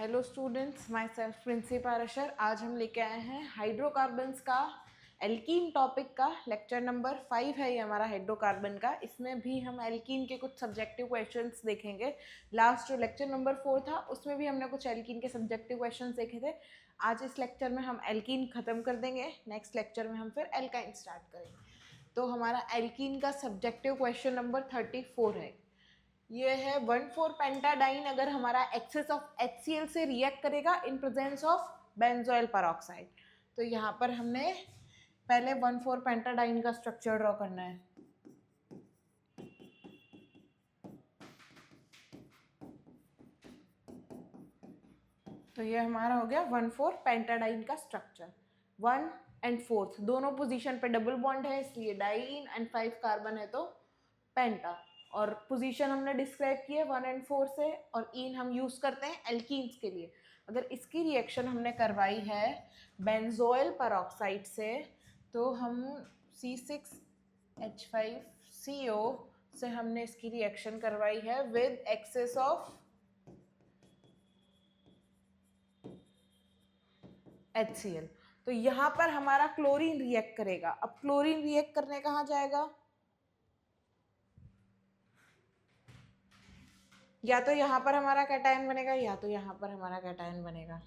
Hello students, my self Princy Parashar. आज हम लेके आए हैं हाइड्रोकार्बन्स का एल्कीन टॉपिक का लेक्चर नंबर 5 है ये हमारा हाइड्रोकार्बन का। इसमें भी हम एल्कीन के कुछ सब्जेक्टिव क्वेश्चंस देखेंगे। लास्ट जो लेक्चर नंबर 4 था उसमें भी हमने कुछ एल्कीन के सब्जेक्टिव क्वेश्चंस देखे थे। आज इस लेक्चर में हम एल्कीन ख़त्म कर देंगे, नेक्स्ट लेक्चर में हम फिर एल्काइन स्टार्ट करेंगे। तो हमारा एल्कीन का सब्जेक्टिव क्वेश्चन नंबर 34 है। ये है 1,4 पेंटाडाइन अगर हमारा एक्सेस ऑफ HCl से रिएक्ट करेगा in presence of benzoyl peroxide. तो यहाँ पर हमने पहले 1,4 पेंटाडाइन का स्ट्रक्चर ड्रॉ करना है। तो ये हमारा हो गया 1,4 पेंटाडाइन का स्ट्रक्चर। 1 and 4 दोनों पोजीशन पे डबल बॉन्ड है, इसलिए डाइन, एंड 5 कार्बन है तो पेंटा। और पोजीशन हमने डिस्क्राइब की है 1 and 4 से, और इन हम यूज़ करते हैं एल्कीन्स के लिए। अगर इसकी रिएक्शन हमने करवाई है बेंजोइल पेरोक्साइड से, तो हम C6H5CO से हमने इसकी रिएक्शन करवाई है विद एक्सेस ऑफ HCl। तो यहाँ पर हमारा क्लोरीन रिएक्ट करेगा। अब क्लोरीन रिएक्ट करने कहाँ जाएगा? या तो यहाँ पर हमारा कैटायन बनेगा या तो यहाँ पर हमारा कैटायन बनेगा।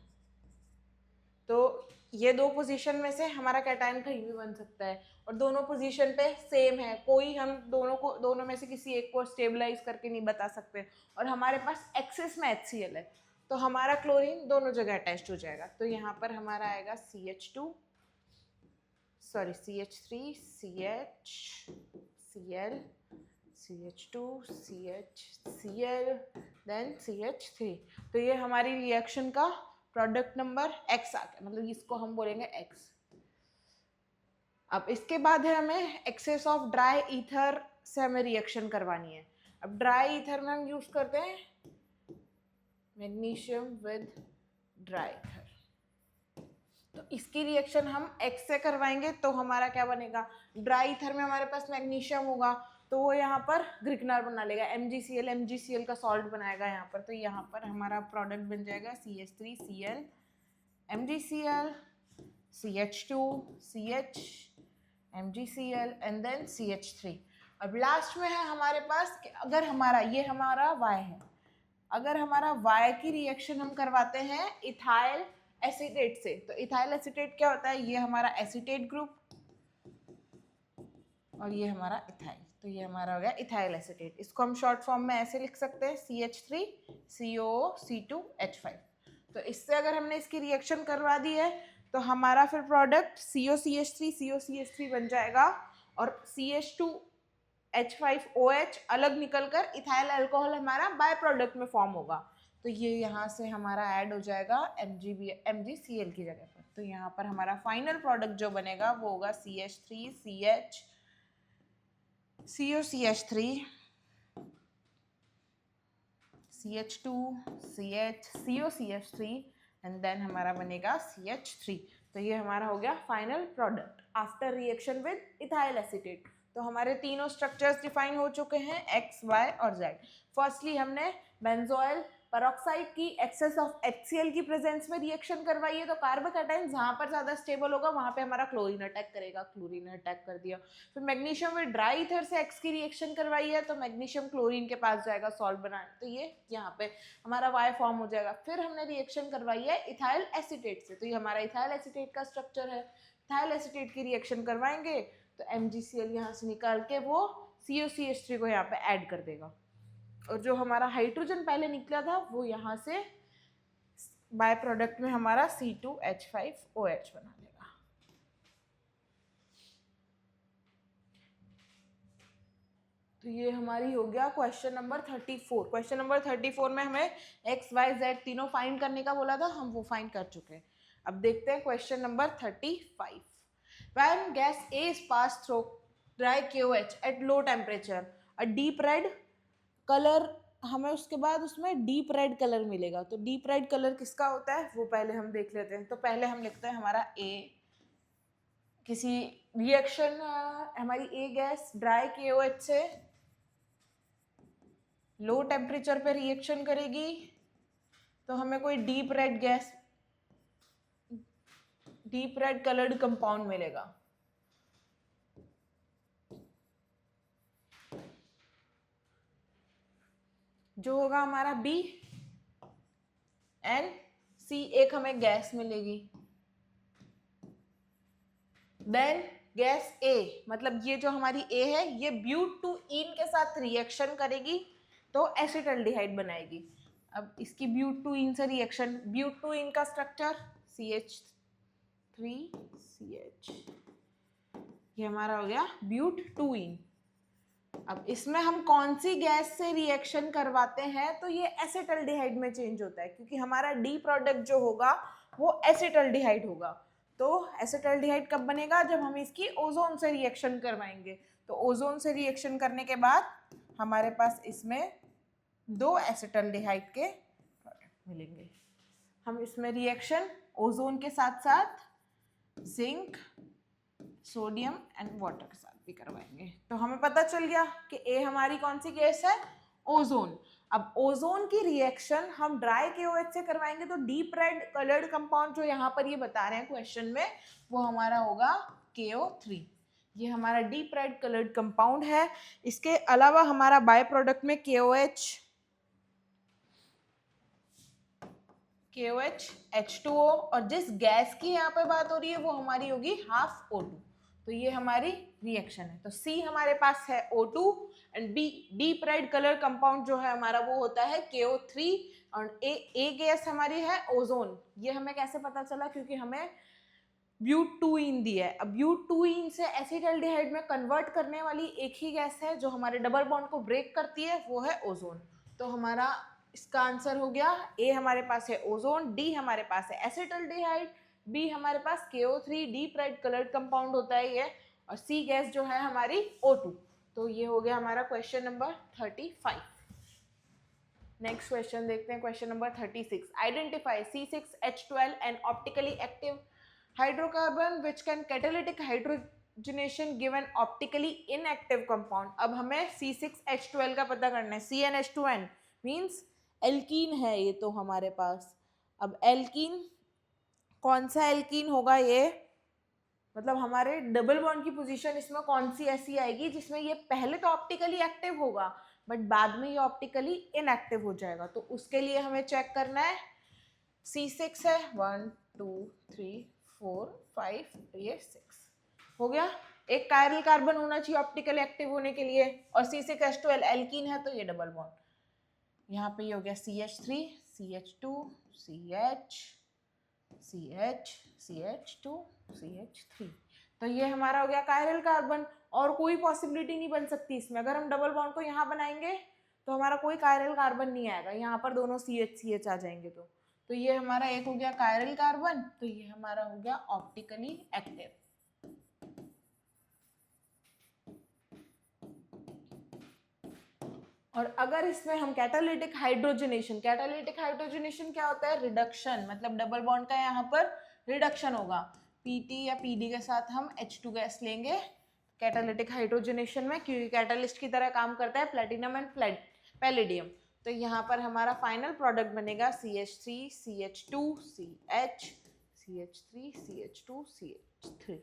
तो ये दो पोजीशन में से हमारा कैटायन कहीं भी बन सकता है, और दोनों पोजीशन पे सेम है। कोई हम दोनों में से किसी एक को स्टेबलाइज करके नहीं बता सकते, और हमारे पास एक्सेस में HCl है, तो हमारा क्लोरीन दोनों जगह अटैच्ड हो जाएगा। तो यहाँ पर हमारा आएगा CH3 CH Cl CH2 CHCl then CH3। तो ये हमारी रिएक्शन का प्रोडक्ट नंबर X आ गया, मतलब इसको हम बोलेंगे X। अब इसके बाद है हमें एक्सेस ऑफ ड्राई ईथर से हमें रिएक्शन करवानी है। अब ड्राई ईथर में हम यूज करते हैं मैग्नीशियम विद ड्राई ईथर। तो इसकी रिएक्शन हम X से करवाएंगे, तो हमारा क्या बनेगा? ड्राई ईथर में हमारे पास मैग्नीशियम होगा, तो वो यहाँ पर ग्रिकनर बना लेगा, MgCl का सॉल्ट बनाएगा यहाँ पर। तो यहाँ पर हमारा प्रोडक्ट बन जाएगा CH3Cl MgCl CH2 CH MgCl and then CH3। अब लास्ट में है हमारे पास कि अगर हमारा ये हमारा Y है, अगर हमारा Y की रिएक्शन हम करवाते हैं इथाइल एसीटेट से, तो इथाइल एसीटेट क्या होता है? ये हमारा एसीटेट ग्रुप और ये हमारा इथाइल, तो ये हमारा हो गया इथाइल एसीटेट। इसको हम शॉर्ट फॉर्म में ऐसे लिख सकते हैं CH3COC2H5। तो इससे अगर हमने इसकी रिएक्शन करवा दी है, तो हमारा फिर प्रोडक्ट COCH3 बन जाएगा, और CH2H5OH अलग निकलकर इथाइल अल्कोहल हमारा बाय प्रोडक्ट में फॉर्म होगा। तो ये यहाँ से हमारा ऐड हो जाएगा MgCl की जगह पर। तो यहाँ पर हमारा फाइनल प्रोडक्ट जो बनेगा वो होगा CH3CH COCH3 CH2 CH COCH3 and then हमारा बनेगा CH3। तो ये हमारा हो गया final product after reaction with ethyl acetate. तो हमारे तीनों स्ट्रक्चर्स डिफाइन हो चुके हैं, X, Y और Z। फर्स्टली हमने बेंजोइल पेरोक्साइड की एक्सेस ऑफ HCl की प्रेजेंस में रिएक्शन करवाई है, तो कार्बोकैटायन जहाँ पर ज़्यादा स्टेबल होगा वहाँ पे हमारा क्लोरीन अटैक करेगा, क्लोरीन अटैक कर दिया। फिर मैग्नीशियम में ड्राई ईथर से X की रिएक्शन करवाई है, तो मैग्नीशियम क्लोरीन के पास जाएगा सॉल्ट बनाने, तो ये यहाँ पे हमारा Y फॉर्म हो जाएगा। फिर हमने रिएक्शन करवाई है इथाइल एसीटेट से, तो ये हमारा इथाइल एसीटेट का स्ट्रक्चर है। इथाइल एसीटेट की रिएक्शन करवाएंगे तो MgCl यहाँ से निकाल के वो COCH3 को यहाँ पे ऐड कर देगा, और जो हमारा हाइड्रोजन पहले निकला था वो यहाँ से बाय प्रोडक्ट में हमारा C2H5OH बना देगा। तो ये हमारी हो गया क्वेश्चन नंबर 34। क्वेश्चन नंबर 34 में हमें X, Y, Z तीनों फाइंड करने का बोला था, हम वो फाइंड कर चुके हैं। अब देखते हैं question number 35। When gas A is passed through dry KOH at low temperature, a deep red colour, हमें उसके बाद उसमें डीप रेड कलर मिलेगा। तो डीप रेड कलर किसका होता है वो पहले हम देख लेते हैं। तो पहले हम लिखते हैं हमारा A, किसी रिएक्शन हमारी A गैस ड्राई KOH से लो टेम्परेचर पे रिएक्शन करेगी, तो हमें कोई deep red gas, deep red coloured compound मिलेगा। जो होगा हमारा बी एंड सी, एक हमें गैस मिलेगी। देन गैस ए, मतलब ये जो हमारी ए है ये ब्यूट-टू-ईन के साथ रिएक्शन करेगी तो एसिटल्डिहाइड बनाएगी। अब इसकी ब्यूट-टू-ईन से रिएक्शन, ब्यूट-टू-ईन का स्ट्रक्चर CH3CH, ये हमारा हो गया ब्यूट-टू-ईन। अब इसमें हम कौन सी गैस से रिएक्शन करवाते हैं, तो ये एसिटल्डिहाइड में चेंज होता है, क्योंकि हमारा डी प्रोडक्ट जो होगा वो एसिटल्डिहाइड होगा। तो एसिटल्डिहाइड कब बनेगा, जब हम इसकी ओजोन से रिएक्शन करवाएंगे। तो ओजोन से रिएक्शन करने के बाद हमारे पास इसमें 2 एसिटल्डिहाइड के प्रोडक्ट मिलेंगे। हम इसमें रिएक्शन ओजोन के साथ साथ जिंक, सोडियम एंड वाटर के साथ भी करवाएंगे। तो हमें पता चल गया कि ए हमारी कौन सी गैस है, ओजोन। अब ओजोन की रिएक्शन हम ड्राई KOH से करवाएंगे तो डीप रेड कलर्ड कंपाउंड जो यहाँ पर ये बता रहे हैं क्वेश्चन में, वो हमारा होगा KO3। ये हमारा डीप रेड कलर्ड कंपाउंड है। इसके अलावा हमारा बाय प्रोडक्ट में KOH, H2O, और जिस गैस की यहाँ पे बात हो रही है वो हमारी होगी हाफ O2। तो ये हमारी रिएक्शन है। तो सी हमारे पास है O2 and B deep red colour compound जो है हमारा वो होता है KO3, और ए गैस हमारी है ओजोन। ये हमें कैसे पता चला, क्योंकि हमें ब्यूट-टू-ईन दी है। अब ब्यूट-टू-ईन से एसिटल्डिहाइड में कन्वर्ट करने वाली एक ही गैस है जो हमारे डबल बॉन्ड को ब्रेक करती है, वो है ओजोन। तो हमारा इसका आंसर हो गया, ए हमारे पास है ओजोन, डी हमारे पास है एसिटल्डिहाइड, बी हमारे पास KO3 deep red coloured compound होता है ये, और सी गैस जो है हमारी O2। तो ये हो गया हमारा क्वेश्चन नंबर 35। नेक्स्ट क्वेश्चन देखते हैं, question number 36। Identify C6H12 N optically active hydrocarbon which can catalytic hydrogenation given optically inactive compound. अब हमें C6H12 का पता करना है। CnH2n मीन्स एल्कीन है ये तो हमारे पास। अब एल्कीन, कौन सा एल्कीन होगा ये, मतलब हमारे डबल बॉन्ड की पोजीशन इसमें कौन सी ऐसी आएगी जिसमें ये पहले तो ऑप्टिकली एक्टिव होगा बट बाद में ये ऑप्टिकली इनएक्टिव हो जाएगा। तो उसके लिए हमें चेक करना है। C6 है, 1 2 3 4 5, ये 6 हो गया। एक कायरल कार्बन होना चाहिए ऑप्टिकल एक्टिव होने के लिए, और C6H12 एल्कीन है तो ये डबल बॉन्ड। यहाँ पे ये हो गया CH3 CH2 CH CH CH2 CH3। तो ये हमारा हो गया कायरल कार्बन, और कोई पॉसिबिलिटी नहीं बन सकती इसमें। अगर हम डबल बॉन्ड को यहाँ बनाएंगे तो हमारा कोई कायरल कार्बन नहीं आएगा, यहाँ पर दोनों CH आ जाएंगे। तो ये हमारा एक हो गया कायरल कार्बन, तो ये हमारा हो गया ऑप्टिकली एक्टिव। और अगर इसमें हम कैटालिटिक हाइड्रोजनेशन क्या होता है, रिडक्शन, मतलब डबल बॉन्ड का यहाँ पर रिडक्शन होगा। PT या PD के साथ हम H2 गैस लेंगे कैटालिटिक हाइड्रोजनेशन में, क्योंकि कैटालिस्ट की तरह काम करता है प्लेटिनम एंड पैलेडियम। तो यहाँ पर हमारा फाइनल प्रोडक्ट बनेगा CH3 CH2 CH CH3 CH2 CH3।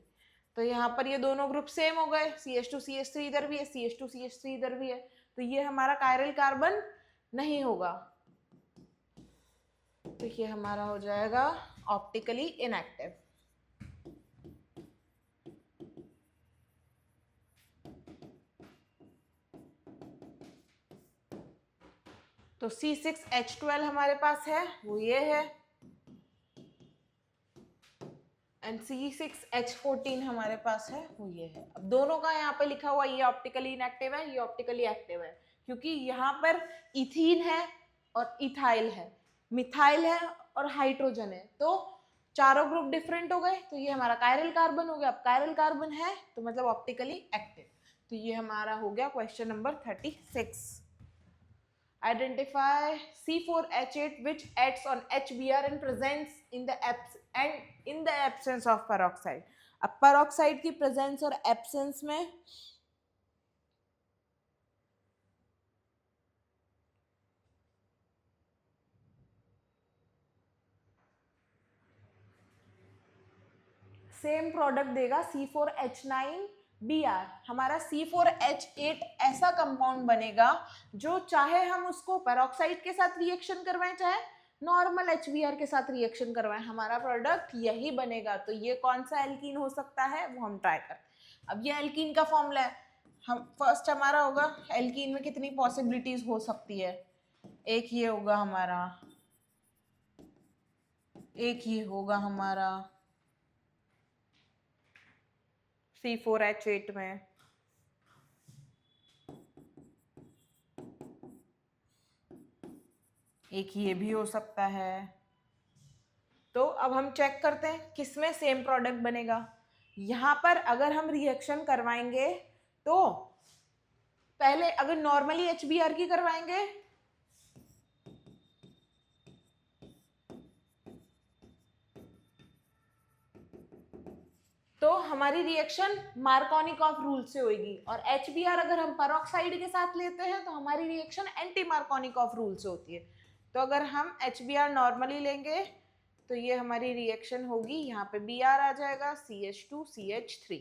तो यहाँ पर ये दोनों ग्रुप सेम हो गए, CH2 CH3 इधर भी है, CH2 CH3 इधर भी है। तो ये हमारा कायरल कार्बन नहीं होगा, तो ये हमारा हो जाएगा ऑप्टिकली इनएक्टिव। तो C6H12 हमारे पास है, वो ये है, एंड C6H14 हमारे पास है, वो ये है। अब दोनों का यहाँ पे लिखा हुआ, ये ऑप्टिकली इनएक्टिव है, ये ऑप्टिकली एक्टिव है, क्योंकि यहाँ पर इथीन है और इथाइल है, मिथाइल है और हाइड्रोजन है। तो चारों ग्रुप डिफरेंट हो गए, तो ये हमारा कायरल कार्बन हो गया। अब कायरल कार्बन है तो मतलब ऑप्टिकली एक्टिव। तो ये हमारा हो गया question number 36। Identify C4H8 which acts on HBr and presents in the absence of peroxide। अब peroxide की presence और absence में सेम प्रोडक्ट देगा C4H9Br। हमारा C4H8 ऐसा कंपाउंड बनेगा जो चाहे हम उसको पेरोक्साइड के साथ रिएक्शन करवाएं चाहे नॉर्मल HBr के साथ रिएक्शन करवाएं, हमारा प्रोडक्ट यही बनेगा। तो ये कौन सा एल्कीन हो सकता है वो हम ट्राई करें। अब ये एल्कीन का फॉर्मूला है, हम फर्स्ट हमारा होगा एल्कीन में कितनी पॉसिबिलिटीज हो सकती है। एक ये होगा हमारा, एक ये होगा हमारा C4H8 में, एक ये भी हो सकता है। तो अब हम चेक करते हैं किसमें सेम प्रोडक्ट बनेगा। यहाँ पर अगर हम रिएक्शन करवाएंगे तो पहले अगर नॉर्मली HBr की करवाएंगे तो हमारी रिएक्शन मार्कोनिकॉफ रूल से होगी, और HBr अगर हम पेरोक्साइड के साथ लेते हैं तो हमारी रिएक्शन एंटी मार्कोनिकॉफ रूल से होती है। तो अगर हम HBr नॉर्मली लेंगे तो ये हमारी रिएक्शन होगी, यहाँ पे Br आ जाएगा CH2CH3,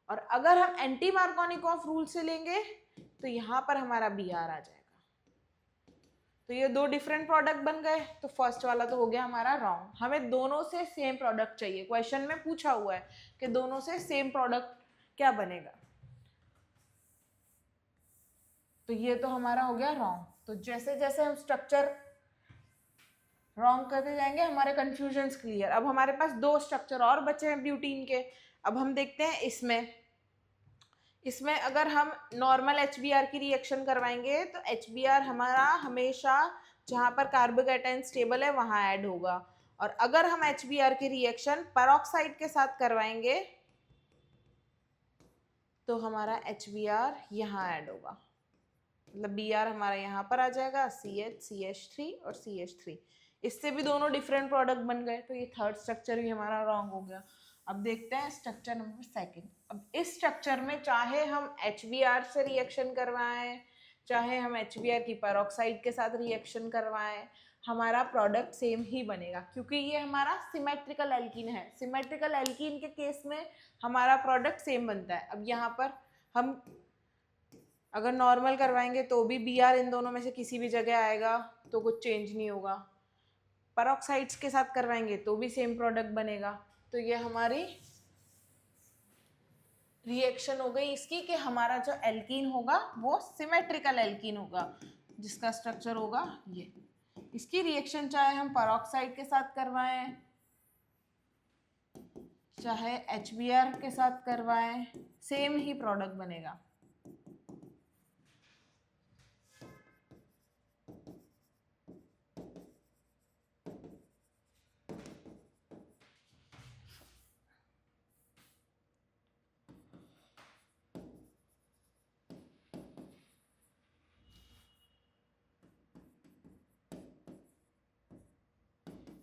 और अगर हम एंटी मार्कोनिकॉफ रूल से लेंगे तो यहाँ पर हमारा Br आ जाएगा। तो ये दो डिफरेंट प्रोडक्ट बन गए। तो फर्स्ट वाला तो हो गया हमारा रॉन्ग, हमें दोनों से सेम प्रोडक्ट चाहिए। क्वेश्चन में पूछा हुआ है कि दोनों से सेम प्रोडक्ट क्या बनेगा, तो ये तो हमारा हो गया रॉन्ग। तो जैसे जैसे हम स्ट्रक्चर रॉन्ग करते जाएंगे हमारे कंफ्यूजन्स क्लियर। अब हमारे पास दो स्ट्रक्चर और बचे हैं ब्यूटीन के। अब हम देखते हैं इसमें अगर हम नॉर्मल HBr की रिएक्शन करवाएंगे तो HBr हमारा हमेशा जहाँ पर कार्बोकैटायन स्टेबल है वहाँ ऐड होगा, और अगर हम HBr की रिएक्शन पेरोक्साइड के साथ करवाएंगे तो हमारा HBr यहाँ ऐड होगा, मतलब Br हमारा यहाँ पर आ जाएगा CH3 और CH3। इससे भी दोनों डिफरेंट प्रोडक्ट बन गए। तो ये थर्ड स्ट्रक्चर भी हमारा रॉन्ग हो गया। अब देखते हैं स्ट्रक्चर नंबर सेकंड। अब इस स्ट्रक्चर में चाहे हम HBr से रिएक्शन करवाएं चाहे हम HBr की पेरोक्साइड के साथ रिएक्शन करवाएं, हमारा प्रोडक्ट सेम ही बनेगा, क्योंकि ये हमारा सिमेट्रिकल एल्कीन है। सिमेट्रिकल एल्कीन के केस में हमारा प्रोडक्ट सेम बनता है। अब यहाँ पर हम अगर नॉर्मल करवाएंगे तो भी Br इन दोनों में से किसी भी जगह आएगा, तो कुछ चेंज नहीं होगा। पेरोक्साइड्स के साथ करवाएंगे तो भी सेम प्रोडक्ट बनेगा। तो ये हमारी रिएक्शन हो गई इसकी कि हमारा जो एल्कीन होगा वो सिमेट्रिकल एल्कीन होगा, जिसका स्ट्रक्चर होगा ये। इसकी रिएक्शन चाहे हम पेरोक्साइड के साथ करवाएं चाहे HBr के साथ करवाएं, सेम ही प्रोडक्ट बनेगा।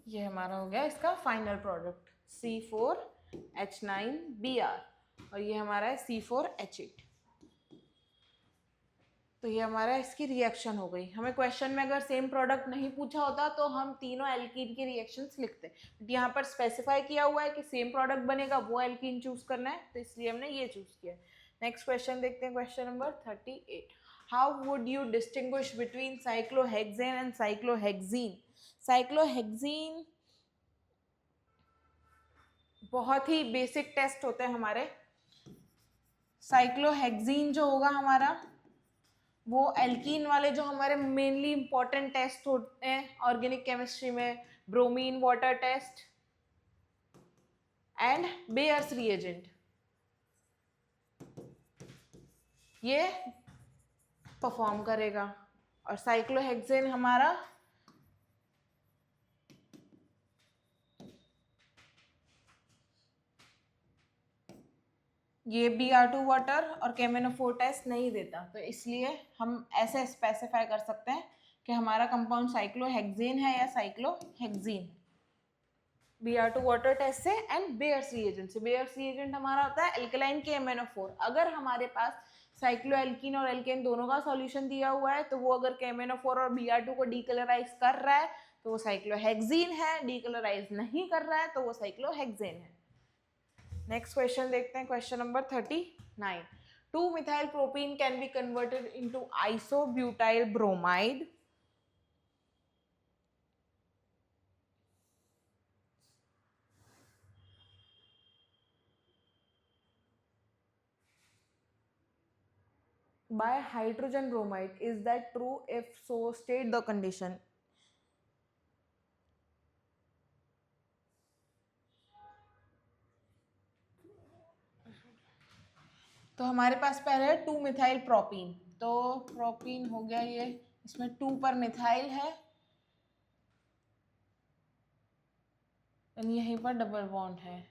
ये हमारा हो गया इसका फाइनल प्रोडक्ट C4H9Br, और ये हमारा है C4H8। तो ये हमारा इसकी रिएक्शन हो गई। हमें क्वेश्चन में अगर सेम प्रोडक्ट नहीं पूछा होता तो हम तीनों एल्कीन की रिएक्शंस लिखते, बट यहाँ पर स्पेसिफाई किया हुआ है कि सेम प्रोडक्ट बनेगा, वो एल्कीन चूज करना है, तो इसलिए हमने ये चूज किया। नेक्स्ट क्वेश्चन देखते हैं, question number 38। How would you distinguish between cyclohexane and cyclohexene. Cyclohexene बहुत ही बेसिक टेस्ट होते हैं हमारे। साइक्लोहेक्सीन जो होगा हमारा वो एल्कीन वाले जो हमारे मेनली इंपॉर्टेंट टेस्ट होते हैं ऑर्गेनिक केमिस्ट्री में, bromine water test and Baeyer's reagent, ये परफॉर्म करेगा। और साइक्लोहेक्सेन हमारा ये Br2 वाटर और KMnO4 टेस्ट नहीं देता, तो इसलिए हम ऐसे स्पेसिफाई कर सकते हैं कि हमारा कंपाउंड साइक्लोहेक्सेन है या साइक्लोहेक्सीन। Br2 वाटर टेस्ट से एंड बेयर्स रिएजेंट से। बेयर्स रिएजेंट हमारा होता है एल्कलाइन KMnO4। अगर हमारे पास साइक्लोएल्कीन और एल्केन दोनों का सॉल्यूशन दिया हुआ है तो वो अगर KMnO4 और Br2 को डीकलराइज कर रहा है तो वो साइक्लोहेक्सीन है, डीकलराइज नहीं कर रहा है तो वो साइक्लोहेक्सेन है। नेक्स्ट क्वेश्चन देखते हैं, question number 39. 2-methyl propene can be converted into isobutyl bromide. By hydrogen bromide. Is that true? If so, state the condition. तो हमारे पास पहले है 2-methyl propene. तो प्रोपीन हो गया ये, इसमें 2 पर मिथाइल है और यहीं पर डबल बॉन्ड है,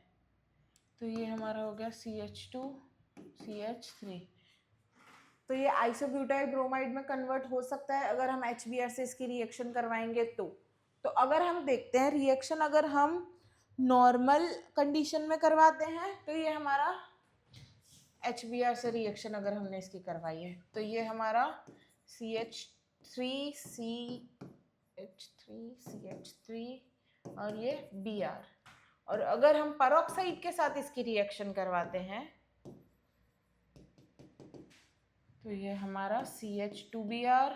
तो ये हमारा हो गया CH2 CH3. तो ये आइसोब्यूटाइल ब्रोमाइड में कन्वर्ट हो सकता है अगर हम HBr से इसकी रिएक्शन करवाएंगे तो अगर हम देखते हैं रिएक्शन, अगर हम नॉर्मल कंडीशन में करवाते हैं तो ये हमारा HBr से रिएक्शन अगर हमने इसकी करवाई है तो ये हमारा CH3CH3 और ये Br. और अगर हम पेरोक्साइड के साथ इसकी रिएक्शन करवाते हैं तो ये हमारा CH2Br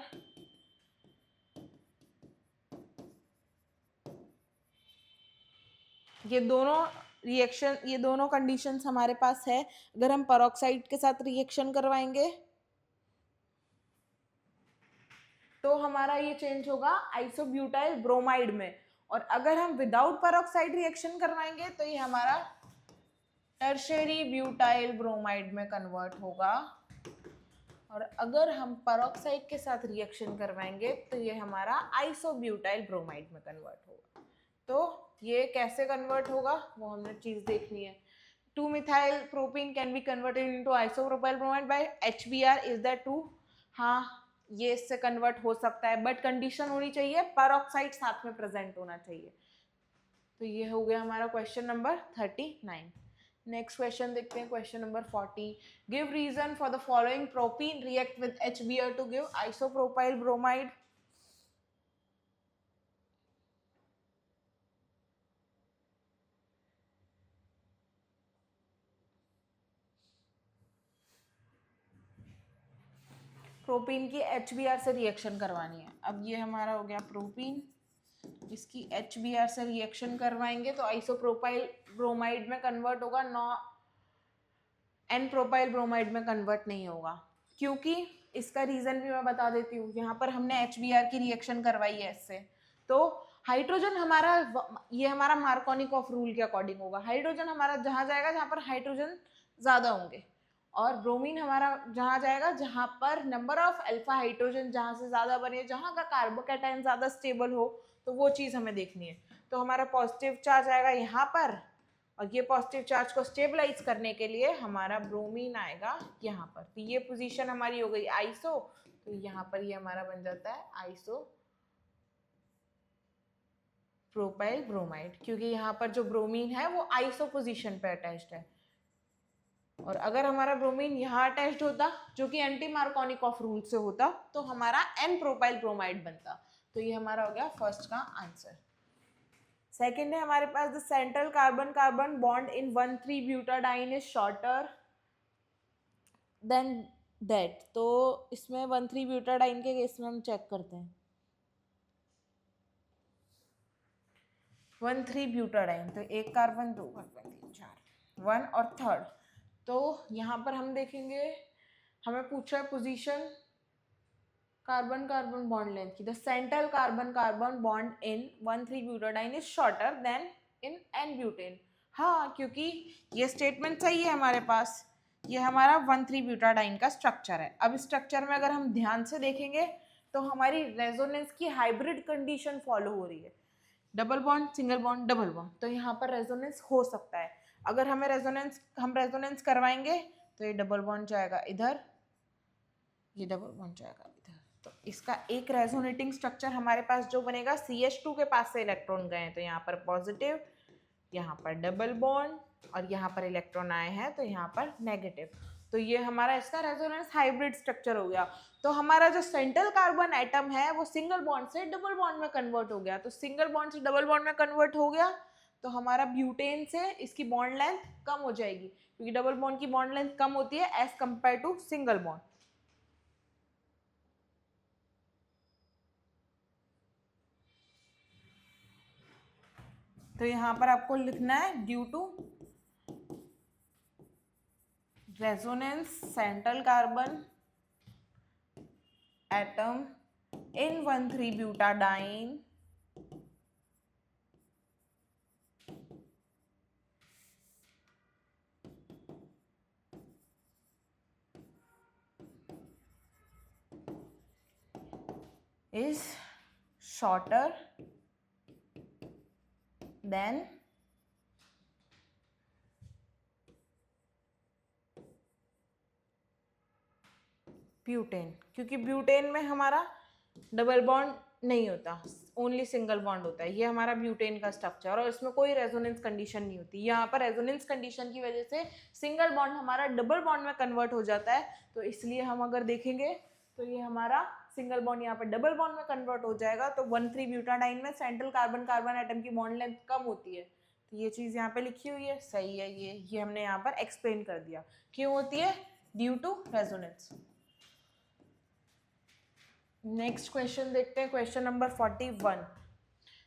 ये दोनों रिएक्शन, ये दोनों कंडीशंस हमारे पास है. अगर हम पेरोक्साइड के साथ रिएक्शन करवाएंगे तो हमारा ये चेंज होगा आइसोब्यूटाइल ब्रोमाइड में, और अगर हम विदाउट पेरोक्साइड रिएक्शन करवाएंगे तो ये हमारा टर्शियरी ब्यूटाइल ब्रोमाइड में कन्वर्ट होगा. और अगर हम पेरोक्साइड के साथ रिएक्शन करवाएंगे तो ये हमारा आइसोब्यूटाइल ब्रोमाइड में कन्वर्ट होगा. तो ये कैसे कन्वर्ट होगा वो हमने चीज देखनी है. 2-methyl propene can be converted into isopropyl bromide by HBr. Is that true? हाँ, ये इससे कन्वर्ट हो सकता है, बट कंडीशन होनी चाहिए पेरोक्साइड साथ में प्रेजेंट होना चाहिए. तो ये हो गया हमारा क्वेश्चन नंबर 39. नेक्स्ट क्वेश्चन देखते हैं, question number 40. Give reason for the following. Propene react with HBr to give isopropyl bromide. Propene की HBr से रिएक्शन करवानी है. अब ये हमारा हो गया प्रोपीन, इसकी HBr से रिएक्शन करवाएंगे तो आइसोप्रोपाइल ब्रोमाइड में कन्वर्ट होगा, एन प्रोपाइल ब्रोमाइड में कन्वर्ट नहीं होगा. क्योंकि इसका रीजन भी मैं बता देती हूँ. यहाँ पर हमने HBr की रिएक्शन करवाई है इससे, तो हाइड्रोजन हमारा, ये हमारा मार्कोनिकॉफ रूल के अकॉर्डिंग होगा. हाइड्रोजन हमारा जहाँ जाएगा जहाँ पर हाइड्रोजन ज़्यादा होंगे, और ब्रोमीन हमारा जहाँ जाएगा जहाँ पर नंबर ऑफ अल्फा हाइड्रोजन जहाँ से ज़्यादा बने, जहाँ का कार्बोकैटायन ज़्यादा स्टेबल हो, तो वो चीज़ हमें देखनी है. तो हमारा पॉजिटिव चार्ज आएगा यहाँ पर, और ये पॉजिटिव चार्ज को स्टेबलाइज करने के लिए हमारा ब्रोमीन आएगा यहाँ पर. तो ये पोजीशन हमारी हो गई आइसो, तो यहाँ पर ये हमारा बन जाता है आइसो प्रोपाइल ब्रोमाइड, क्योंकि यहाँ पर जो ब्रोमीन है वो आइसो पोजीशन पे अटैच्ड है. और अगर हमारा ब्रोमीन यहाँ अटैच्ड होता जो कि एंटी मार्कोनिकॉफ रूल से होता तो हमारा एन प्रोपाइल ब्रोमाइड बनता. तो ये हमारा हो गया फर्स्ट का आंसर. सेकेंड है हमारे पास, the central carbon carbon bond in one three butadiene is shorter than that. तो इसमें 1,3-ब्यूटाडाइन के केस में हम चेक करते हैं. 1,3-ब्यूटाडाइन, तो एक कार्बन, दो कार्बन, तीन, चार, 1 और थर्ड. तो यहाँ पर हम देखेंगे, हमें पूछा है position carbon carbon bond length की. The central carbon carbon bond in one three butadiene is shorter than in n butane. हाँ, क्योंकि ये स्टेटमेंट सही है हमारे पास. ये हमारा 1,3-ब्यूटाडाइन का स्ट्रक्चर है. अब स्ट्रक्चर में अगर हम ध्यान से देखेंगे तो हमारी रेजोनेंस की हाइब्रिड कंडीशन फॉलो हो रही है. Double bond, single bond, double bond. तो यहाँ पर रेजोनेंस हो सकता है. अगर हम रेजोनेंस करवाएंगे तो ये डबल बॉन्ड जाएगा इधर, ये डबल बॉन्ड जाएगा इधर. तो इसका एक रेजोनेटिंग स्ट्रक्चर हमारे पास जो बनेगा, CH2 के पास से इलेक्ट्रॉन गए तो यहाँ पर पॉजिटिव, यहाँ पर डबल बॉन्ड, और यहाँ पर इलेक्ट्रॉन आए हैं तो यहाँ पर नेगेटिव. तो ये हमारा इसका रेजोनेंस हाइब्रिड स्ट्रक्चर हो गया. तो हमारा जो सेंट्रल कार्बन एटम है वो सिंगल बॉन्ड से डबल बॉन्ड में कन्वर्ट हो गया. तो सिंगल बॉन्ड से डबल बॉन्ड में कन्वर्ट हो गया तो हमारा ब्यूटेन से इसकी बॉन्ड लेंथ कम हो जाएगी, क्योंकि डबल बॉन्ड की बॉन्ड लेंथ कम होती है as compare to single bond. तो यहाँ पर आपको लिखना है due to resonance central carbon atom in 1,3-butadiene is shorter than butane, क्योंकि ब्यूटेन में हमारा डबल बॉन्ड नहीं होता, ओनली सिंगल बॉन्ड होता है। ये हमारा ब्यूटेन का स्ट्रक्चर और इसमें कोई रेजोनेंस कंडीशन नहीं होती। यहाँ पर रेजोनेंस कंडीशन की वजह से सिंगल बॉन्ड हमारा डबल बॉन्ड में कन्वर्ट हो जाता है, तो इसलिए हम अगर देखेंगे तो ये हमारा सिंगल बॉन्ड यहाँ पर डबल बॉन्ड में कन्वर्ट हो जाएगा। तो 1,3-ब्यूटाडाइन में सेंट्रल कार्बन कार्बन एटम की बॉन्ड लेंथ कम होती है, तो ये चीज़ यहाँ पे लिखी हुई है, सही है। ये हमने यहाँ पर एक्सप्लेन कर दिया क्यों होती है, due to resonance. Next question देखते हैं, question number 41।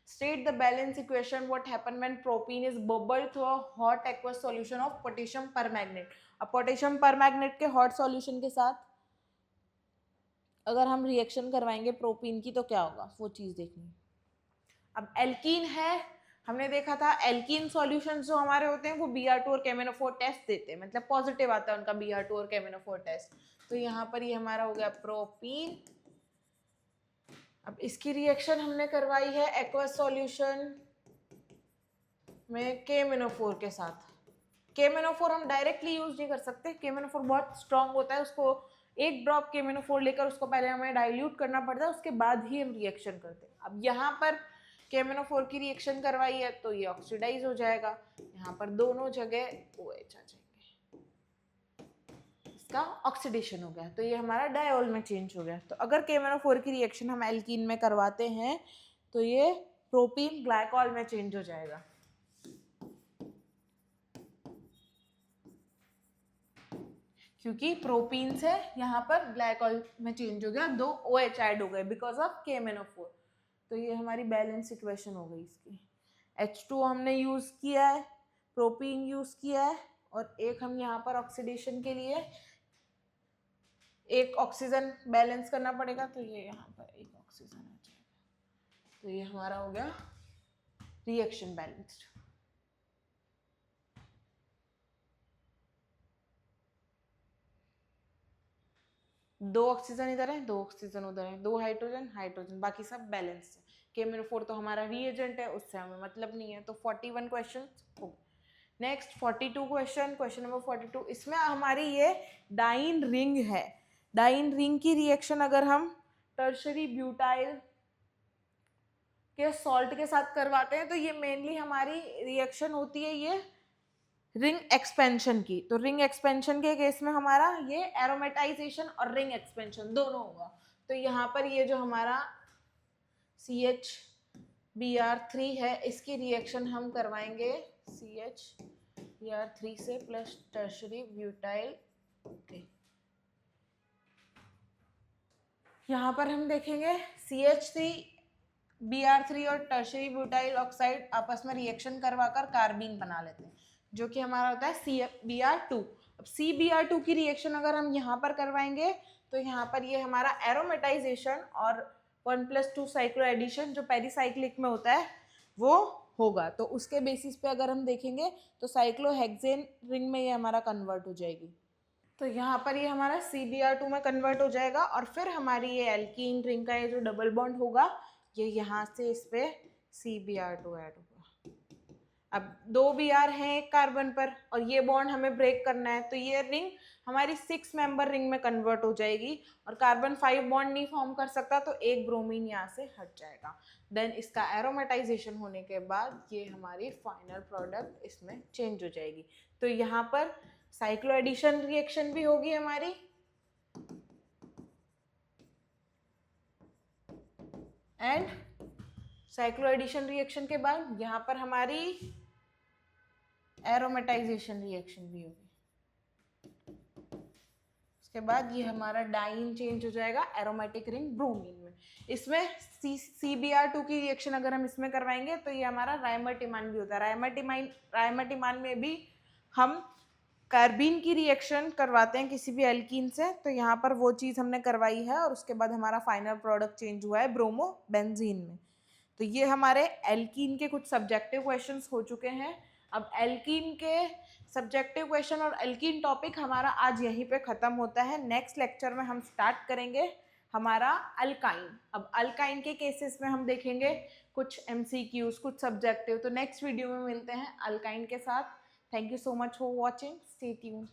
State the balance equation what happen when propene is bubbled through a hot aqueous solution of potassium permanganate. अब पोटेशियम परमैंगनेट के हॉट सॉल्यूशन के साथ अगर हम रिएक्शन करवाएंगे प्रोपीन की तो क्या होगा, वो चीज़ देखनी। अब एल्कीन है, हमने देखा था एल्कीन सॉल्यूशंस जो हमारे होते हैं वो Br2 और KMnO4 टेस्ट देते हैं, मतलब पॉजिटिव आता है उनका Br2 और KMnO4 टेस्ट। तो यहाँ पर ये हमारा हो गया प्रोपीन। अब इसकी रिएक्शन हमने करवाई है एक्वस सॉल्यूशन में KMnO4 के साथ। KMnO4 हम डायरेक्टली यूज नहीं कर सकते, KMnO4 बहुत स्ट्रांग होता है, उसको एक ड्रॉप KMnO4 लेकर उसको पहले हमें डाइल्यूट करना पड़ता है, उसके बाद ही हम रिएक्शन करते हैं। अब यहाँ पर KMnO4 की रिएक्शन करवाई है तो ये ऑक्सीडाइज हो जाएगा, यहाँ पर दोनों जगह OH आ जाएंगे, इसका ऑक्सीडेशन हो गया, तो ये हमारा डायोल में चेंज हो गया। तो अगर KMnO4 की रिएक्शन हम एल्कीन में करवाते हैं तो ये प्रोपीन ग्लाइकॉल में चेंज हो जाएगा। क्योंकि प्रोपीन से यहाँ पर ग्लाइकॉल में चेंज हो गया, 2 OH ऐड हो गए बिकॉज ऑफ KMnO4। तो ये हमारी बैलेंस इक्वेशन हो गई इसकी। H2 हमने यूज़ किया है, प्रोपीन यूज़ किया है, और एक हम यहाँ पर ऑक्सीडेशन के लिए एक ऑक्सीजन बैलेंस करना पड़ेगा, तो ये यहाँ पर एक ऑक्सीजन आ जाएगा। तो ये हमारा हो गया रिएक्शन बैलेंस्ड। दो ऑक्सीजन इधर है, 2 ऑक्सीजन उधर है, 2 हाइड्रोजन हाइड्रोजन, बाकी सब बैलेंस है। KMnO4 तो हमारा रिएजेंट है, उससे हमें मतलब नहीं है। तो 41 क्वेश्चन हो गए। Next 42 question, question number 42। इसमें हमारी ये डाइन रिंग है। डाइन रिंग की रिएक्शन अगर हम टर्शरी ब्यूटाइल के सॉल्ट के साथ करवाते हैं तो ये मेनली हमारी रिएक्शन होती है ये रिंग एक्सपेंशन की। तो रिंग एक्सपेंशन के केस में हमारा ये एरोमेटाइजेशन और रिंग एक्सपेंशन दोनों होगा। तो यहाँ पर ये जो हमारा CHBr3 है इसकी रिएक्शन हम करवाएंगे CHBr3 से प्लस टर्शरी ब्यूटाइल। यहाँ पर हम देखेंगे CH3Br3 और टर्शरी ब्यूटाइल ऑक्साइड आपस में रिएक्शन करवाकर कार्बीन बना लेते हैं, जो कि हमारा होता है CBr2। अब CBr2 की रिएक्शन अगर हम यहाँ पर करवाएंगे तो यहाँ पर ये हमारा एरोमेटाइजेशन और 1+2 साइक्लो एडिशन जो पेरीसाइक्लिक में होता है वो होगा। तो उसके बेसिस पे अगर हम देखेंगे तो साइक्लोहेक्सेन रिंग में ये हमारा कन्वर्ट हो जाएगी। तो यहाँ पर ये हमारा CBr2 में कन्वर्ट हो जाएगा और फिर हमारी ये एल्कीन रिंग का ये जो डबल बॉन्ड होगा ये यहाँ से इस पे CBr2 ऐड होगा। अब 2 Br हैं एक कार्बन पर और ये बॉन्ड हमें ब्रेक करना है, तो ये रिंग हमारी 6 मेंबर रिंग में कन्वर्ट हो जाएगी और कार्बन 5 बॉन्ड नहीं फॉर्म कर सकता, तो एक ब्रोमीन यहाँ से हट जाएगा। देन इसका एरोमेटाइजेशन होने के बाद ये हमारी फाइनल प्रोडक्ट इसमें चेंज हो जाएगी। तो यहाँ पर साइक्लो एडिशन रिएक्शन भी होगी हमारी, एंड साइक्लो एडिशन रिएक्शन के बाद यहाँ पर हमारी एरोमेटाइजेशन रिएक्शन भी होगी। उसके बाद ये हमारा डाइन चेंज हो जाएगा एरोमेटिक रिंग ब्रोमीन में। इसमें CBr2 की रिएक्शन अगर हम इसमें करवाएंगे तो ये हमारा रायमर्टिमान भी होता है। रायमर्टिमान में भी हम कार्बीन की रिएक्शन करवाते हैं किसी भी एल्कीन से, तो यहाँ पर वो चीज़ हमने करवाई है और उसके बाद हमारा फाइनल प्रोडक्ट चेंज हुआ है ब्रोमो बेंजीन में। तो ये हमारे एल्कीन के कुछ सब्जेक्टिव क्वेश्चंस हो चुके हैं। अब एल्कीन के सब्जेक्टिव क्वेश्चन और एल्कीन टॉपिक हमारा आज यहीं पे ख़त्म होता है। नेक्स्ट लेक्चर में हम स्टार्ट करेंगे हमारा अल्काइन। अब अल्काइन के केसेस में हम देखेंगे कुछ MCQs, कुछ सब्जेक्टिव। तो नेक्स्ट वीडियो में मिलते हैं अल्काइन के साथ। Thank you so much for watching, stay tuned.